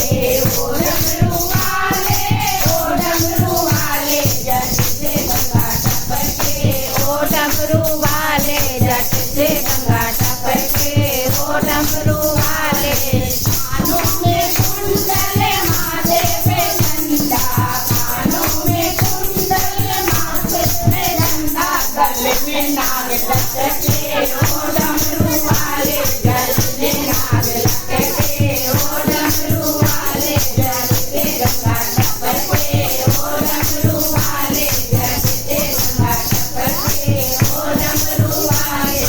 ओ डमरू वाले, ओ डमरू वाले जट से गंगा टपके, ओ डमरू वाले जट से गंगा टपके, ओ डमरू वाले। कानों में कुंडल माथे पे झंडा, कानों में कुंडल माथे पे झंडा, गले में नाग लटके, ओ डमरू वाले गले में नाग लटके, ओ डमरू वाले जट से गंगा टपके, ओ डमरू वाले जट से गंगा टपके, ओ डमरू वाले,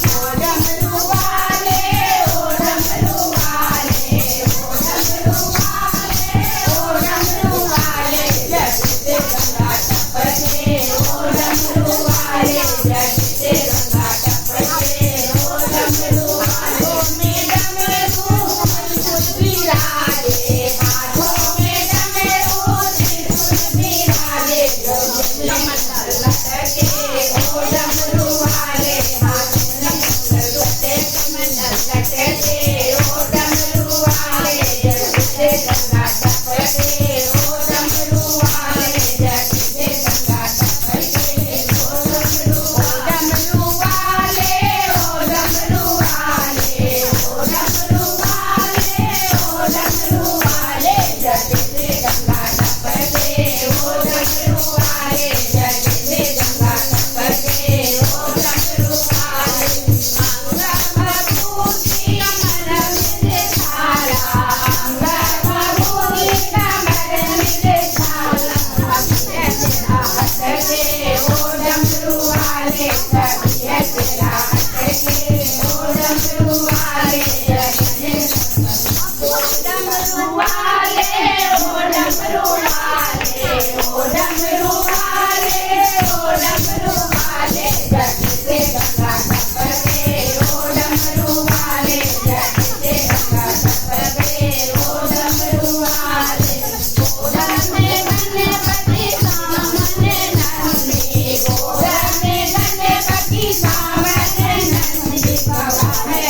ओ डमरू वाले, ओ डमरू वाले, ओ डमरू वाले, ओ डमरू वाले जट से गंगा टपके, ओ डमरू वाले जट से गंगा टपके, ओ डमरू हाथों में डमरू त्रिशूल बिराजे, हाथों में डमरू त्रिशूल बिराजे, गले में कमंडल लटके, ओ डमरू वाले हाथों में कमंडल लटके, ओ डमरू वाले जट से गंगा टपके, ओ डमरू वाले जट से गंगा टपके, ओ डमरू वाले, ओ डमरू वाले, ओ डमरू वाले, ओ डमरू वाले जट से गंगा टपके, ओ डमरू वाले जट से गंगा टपके, ओ डमरू वाले। अंगा भभूति कमर में छाला, अंगा भभूति कमर में छाला, कभी तेरा हटके, ओ डमरू वाले कभी तेरा हटके, ओ डमरू वाले जगने, ओ डमरू वाले, ओ डमरू वाले, ओ डमरू वाले, ओ डमरू वाले जट से गंगा टपके, ओ डमरू वाले जट से गंगा टपके, ओ डमरू वाले। गोद में गणपति सामने नंदी, गोद में गणपति सामने नंदी, गौरा है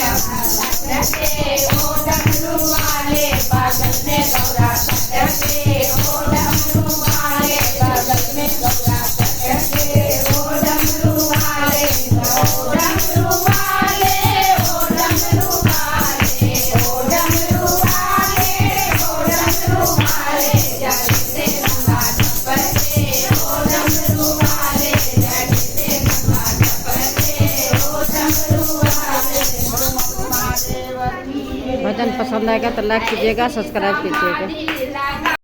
लटके, ओ डमरू वाले बगल में गौरा लटके, ओ डमरू वाले बगल में गौरा लटके, ओ डमरू वाले, ओ डमरू वाले, ओ डमरू वाले, ओ डमरू वाले, ओ डमरू वाले जट से गंगा टपके, ओ डमरू वाले जट से गंगा टपके, ओ डमरू वाले। भजन पसंद आएगा तो लाइक कीजिएगा, सब्सक्राइब कीजिएगा।